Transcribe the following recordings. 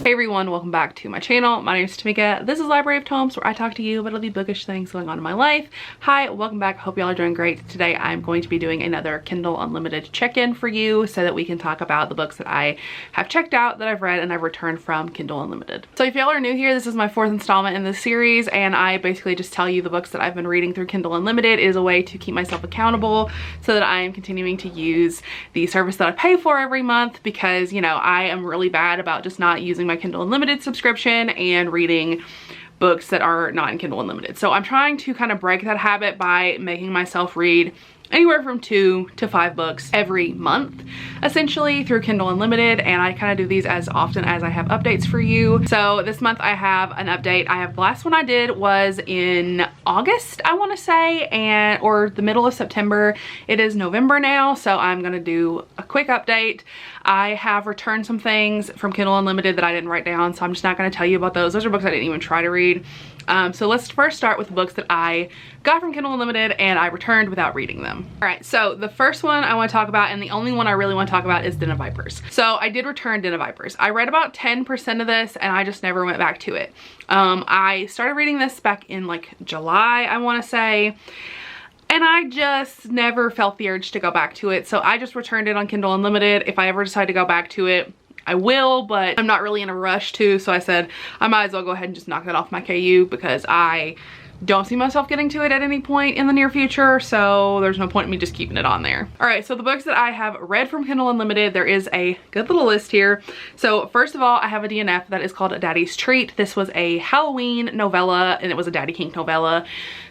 Hey everyone, welcome back to my channel. My name is Tamika. This is Library of Tomes, where I talk to you about all the bookish things going on in my life. Hi, welcome back. Hope y'all are doing great. Today I'm going to be doing another Kindle Unlimited check-in for you so that we can talk about the books that I have checked out, that I've read, and I've returned from Kindle Unlimited. So if y'all are new here, this is my fourth installment in this series, and I basically just tell you the books that I've been reading through Kindle Unlimited. It is a way to keep myself accountable so that I am continuing to use the service that I pay for every month, because, you know, I am really bad about just not using my Kindle Unlimited subscription and reading books that are not in Kindle Unlimited. So I'm trying to kind of break that habit by making myself read anywhere from 2 to 5 books every month, essentially, through Kindle Unlimited, and I kind of do these as often as I have updates for you. So this month I have an update. The last one I did was in August, I want to say, or the middle of September. It is November now, so I'm gonna do a quick update. I have returned some things from Kindle Unlimited that I didn't write down, so I'm just not gonna tell you about those. Those are books I didn't even try to read. So let's first start with the books that I got from Kindle Unlimited and I returned without reading them. All right, so the first one I want to talk about, and the only one I really want to talk about, is Denim Vipers. So I did return Denim Vipers. I read about 10% of this and I just never went back to it. I started reading this back in like July, I want to say, and I just never felt the urge to go back to it. So I just returned it on Kindle Unlimited. If I ever decide to go back to it, I will, but I'm not really in a rush to, so I said I might as well go ahead and just knock that off my KU, because I don't see myself getting to it at any point in the near future, so there's no point in me just keeping it on there. All right, so the books that I have read from Kindle Unlimited, there is a good little list here. So first of all, I have a DNF that is called Daddy's Treat. This was a Halloween novella, and it was a Daddy Kink novella.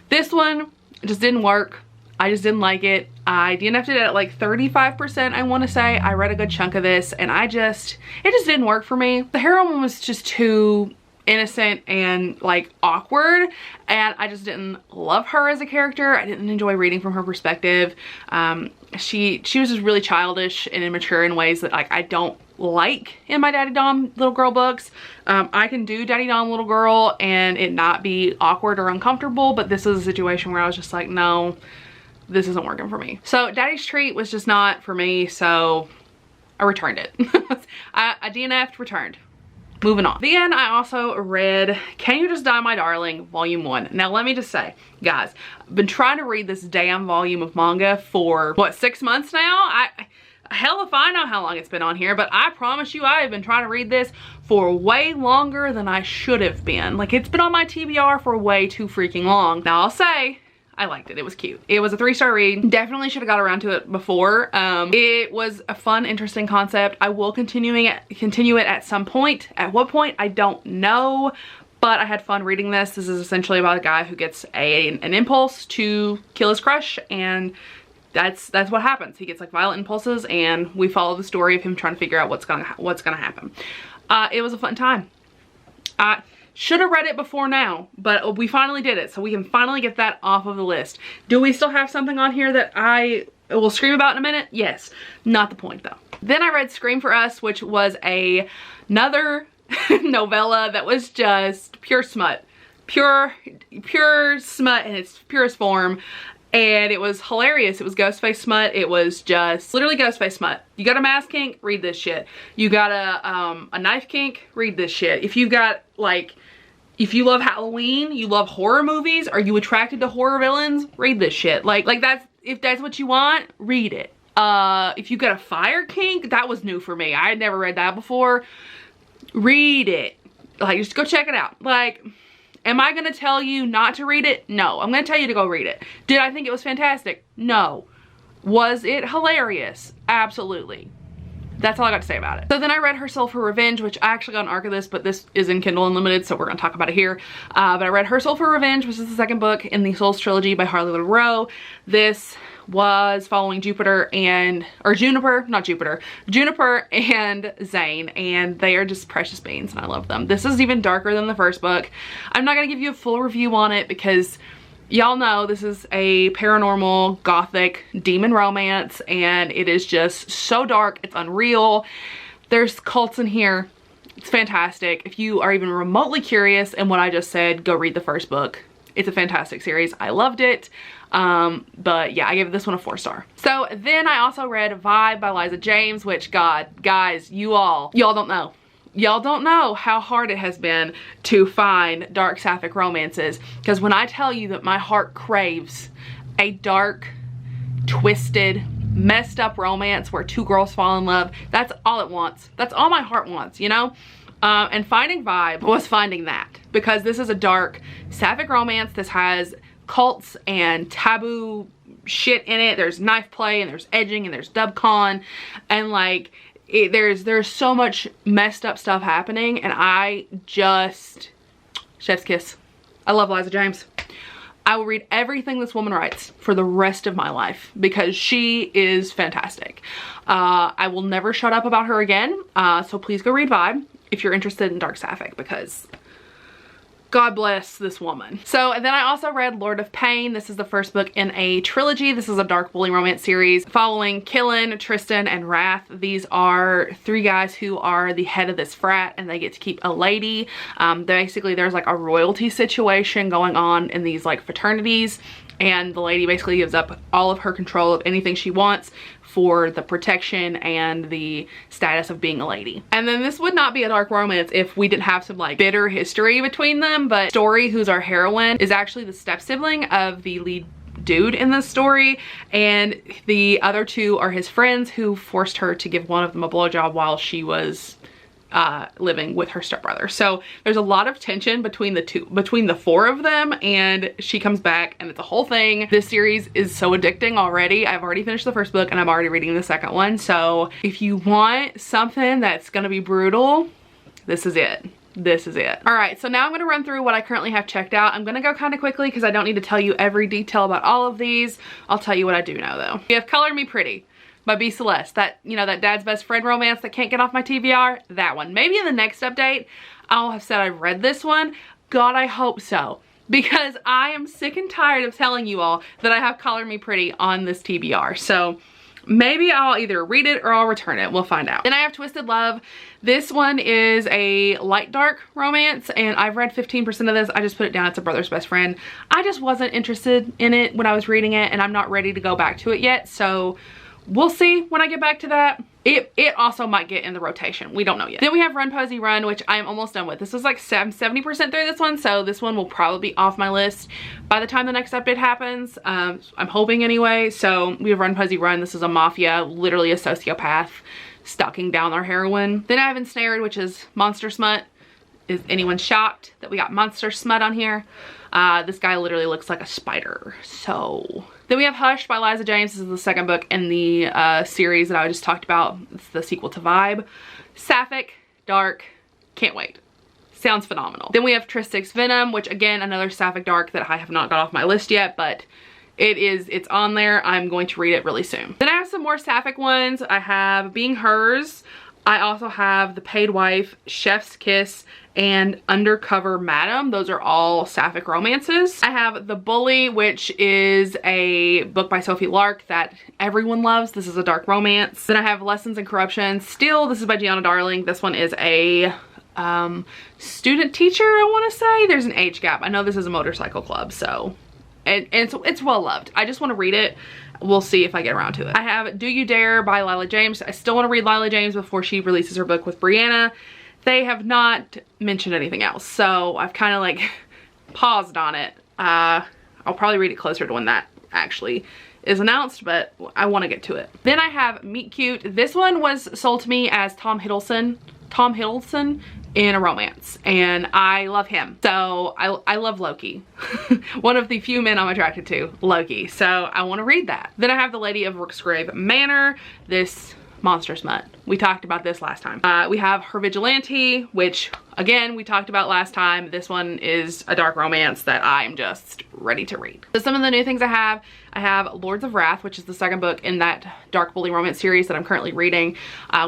This one just didn't work. I just didn't like it. I DNF'd it at like 35%, I want to say. I read a good chunk of this and it just didn't work for me. The heroine was just too innocent and like awkward, and I just didn't love her as a character. I didn't enjoy reading from her perspective. She was just really childish and immature in ways that like I don't like in my Daddy Dom little girl books. I can do Daddy Dom little girl and it not be awkward or uncomfortable, but this is a situation where I was just like, no, this isn't working for me. So Daddy's Treat was just not for me, so I returned it. I DNF'd, returned. Moving on. Then I also read Can You Just Die My Darling Volume 1. Now let me just say, guys, I've been trying to read this damn volume of manga for, what, 6 months now? Hell if I know how long it's been on here, but I promise you I have been trying to read this for way longer than I should have been. Like, it's been on my TBR for way too freaking long. Now I'll say, I liked it. It was cute. It was a 3-star read. Definitely should have got around to it before. It was a fun, interesting concept. I will continue it at some point. At what point, I don't know, but I had fun reading this. This is essentially about a guy who gets an impulse to kill his crush, and that's what happens. He gets like violent impulses, and we follow the story of him trying to figure out what's gonna happen. It was a fun time. Should have read it before now, but we finally did it, so we can finally get that off of the list. Do we still have something on here that I will scream about in a minute? Yes. Not the point though. Then I read Scream for Us, which was another novella that was just pure smut. Pure smut in its purest form. And it was hilarious. It was Ghostface smut. It was just literally Ghostface smut. You got a mask kink? Read this shit. You got a knife kink? Read this shit. If you got like, if you love Halloween, you love horror movies, are you attracted to horror villains? Read this shit. Like if that's what you want, read it. If you got a fire kink, that was new for me. I had never read that before. Read it. Like, just go check it out. Like, am I gonna tell you not to read it? No, I'm gonna tell you to go read it. Did I think it was fantastic? No. Was it hilarious? Absolutely. That's all I got to say about it. So then I read Her Soul for Revenge, which I actually got an arc of this, but this is in Kindle Unlimited, so we're gonna talk about it here. But I read Her Soul for Revenge, which is the second book in the Souls trilogy by Harley Little Rowe. This was following Juniper and Zane, and they are just precious beans and I love them. This is even darker than the first book. I'm not gonna give you a full review on it because y'all know this is a paranormal gothic demon romance, and it is just so dark, it's unreal. There's cults in here. It's fantastic. If you are even remotely curious in what I just said, go read the first book. It's a fantastic series. I loved it. But yeah, I gave this one a 4-star. So then I also read Vibe by Liza James, which, God, guys, y'all don't know. y'all don't know how hard it has been to find dark sapphic romances, because when I tell you that my heart craves a dark, twisted, messed up romance where two girls fall in love, that's all it wants. That's all my heart wants, you know? And Finding Vibe was finding that, because this is a dark sapphic romance. This has cults and taboo shit in it. There's knife play and there's edging and there's dubcon, and like there's so much messed up stuff happening, and I just, chef's kiss. I love Liza James. I will read everything this woman writes for the rest of my life because she is fantastic. I will never shut up about her again. So please go read Vibe if you're interested in dark sapphic, because God bless this woman. So, and then I also read Lord of Pain. This is the first book in a trilogy. This is a dark bully romance series following Killen, Tristan, and Wrath. These are three guys who are the head of this frat, and they get to keep a lady. Basically, there's like a royalty situation going on in these like fraternities, and the lady basically gives up all of her control of anything she wants for the protection and the status of being a lady. And then this would not be a dark romance if we didn't have some like bitter history between them, but Story, who's our heroine, is actually the step sibling of the lead dude in this story, and the other two are his friends who forced her to give one of them a blowjob while she was living with her stepbrother. So there's a lot of tension between the four of them, and she comes back and it's a whole thing. This series is so addicting already. I've already finished the first book and I'm already reading the second one. So if you want something that's gonna be brutal, this is it. This is it. All right, so now I'm gonna run through what I currently have checked out. I'm gonna go kind of quickly because I don't need to tell you every detail about all of these. I'll tell you what I do know though. We have Color Me Pretty by B. Celeste. That, you know, that dad's best friend romance that can't get off my TBR, that one. Maybe in the next update, I'll have said I've read this one. God, I hope so. Because I am sick and tired of telling you all that I have Color Me Pretty on this TBR. So maybe I'll either read it or I'll return it. We'll find out. Then I have Twisted Love. This one is a light dark romance, and I've read 15% of this. I just put it down. It's a brother's best friend. I just wasn't interested in it when I was reading it, and I'm not ready to go back to it yet. So we'll see when I get back to that. It also might get in the rotation. We don't know yet. Then we have Run Posey Run, which I'm almost done with. This is like 70% through this one, so this one will probably be off my list by the time the next update happens. I'm hoping anyway. So we have Run Posey Run. This is a mafia, literally a sociopath stalking down our heroine. Then I have Ensnared, which is monster smut. Is anyone shocked that we got monster smut on here? This guy literally looks like a spider. So then we have Hush by Liza James. This is the second book in the series that I just talked about. It's the sequel to Vibe. Sapphic, dark, can't wait. Sounds phenomenal. Then we have Tristix Venom, which again, another sapphic dark that I have not got off my list yet, but it's on there. I'm going to read it really soon. Then I have some more sapphic ones. I have Being Hers. I also have The Paid Wife, Chef's Kiss, and Undercover Madam. Those are all sapphic romances. I have The Bully, which is a book by Sophie Lark that everyone loves. This is a dark romance. Then I have Lessons in Corruption. Still, this is by Gianna Darling. This one is a student teacher, I want to say. There's an age gap. I know this is a motorcycle club, so and it's well loved. I just want to read it. We'll see if I get around to it. I have Do You Dare by Lila James. I still want to read Lila James before she releases her book with Brianna. They have not mentioned anything else, so I've kind of like paused on it. I'll probably read it closer to when that actually is announced, but I want to get to it. Then I have Meet Cute. This one was sold to me as Tom Hiddleston in a romance, and I love him. So I love Loki. One of the few men I'm attracted to, Loki. So I want to read that. Then I have The Lady of Rooksgrave Manor. This monster smut. We talked about this last time. We have Her Vigilante, which again, we talked about last time. This one is a dark romance that I'm just ready to read. So some of the new things I have Lords of Wrath, which is the second book in that dark bully romance series that I'm currently reading.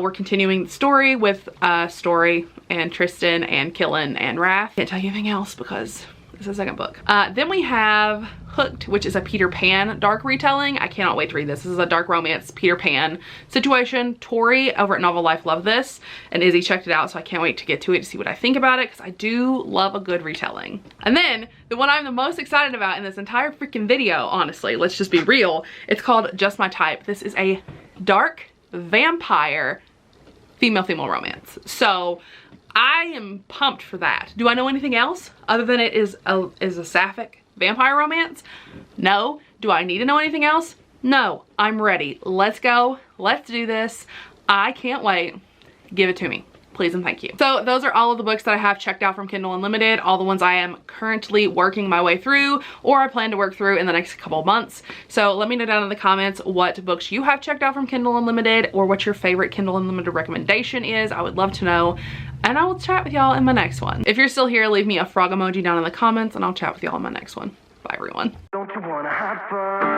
We're continuing the story with Story and Tristan and Killen and Wrath. Can't tell you anything else because it's the second book. Then we have Hooked, which is a Peter Pan dark retelling. I cannot wait to read this. This is a dark romance Peter Pan situation. Tori over at Novel Life loved this, and Izzy checked it out, so I can't wait to get to it to see what I think about it, because I do love a good retelling. And then the one I'm the most excited about in this entire freaking video, honestly, let's just be real, it's called Just My Type. This is a dark vampire female romance. So I am pumped for that. Do I know anything else other than it is a sapphic vampire romance? No. Do I need to know anything else? No. I'm ready. Let's go. Let's do this. I can't wait. Give it to me. Please and thank you. So those are all of the books that I have checked out from Kindle Unlimited, all the ones I am currently working my way through or I plan to work through in the next couple months. So let me know down in the comments what books you have checked out from Kindle Unlimited or what your favorite Kindle Unlimited recommendation is. I would love to know. And I will chat with y'all in my next one. If you're still here, leave me a frog emoji down in the comments and I'll chat with y'all in my next one. Bye everyone. Don't you wanna have fun?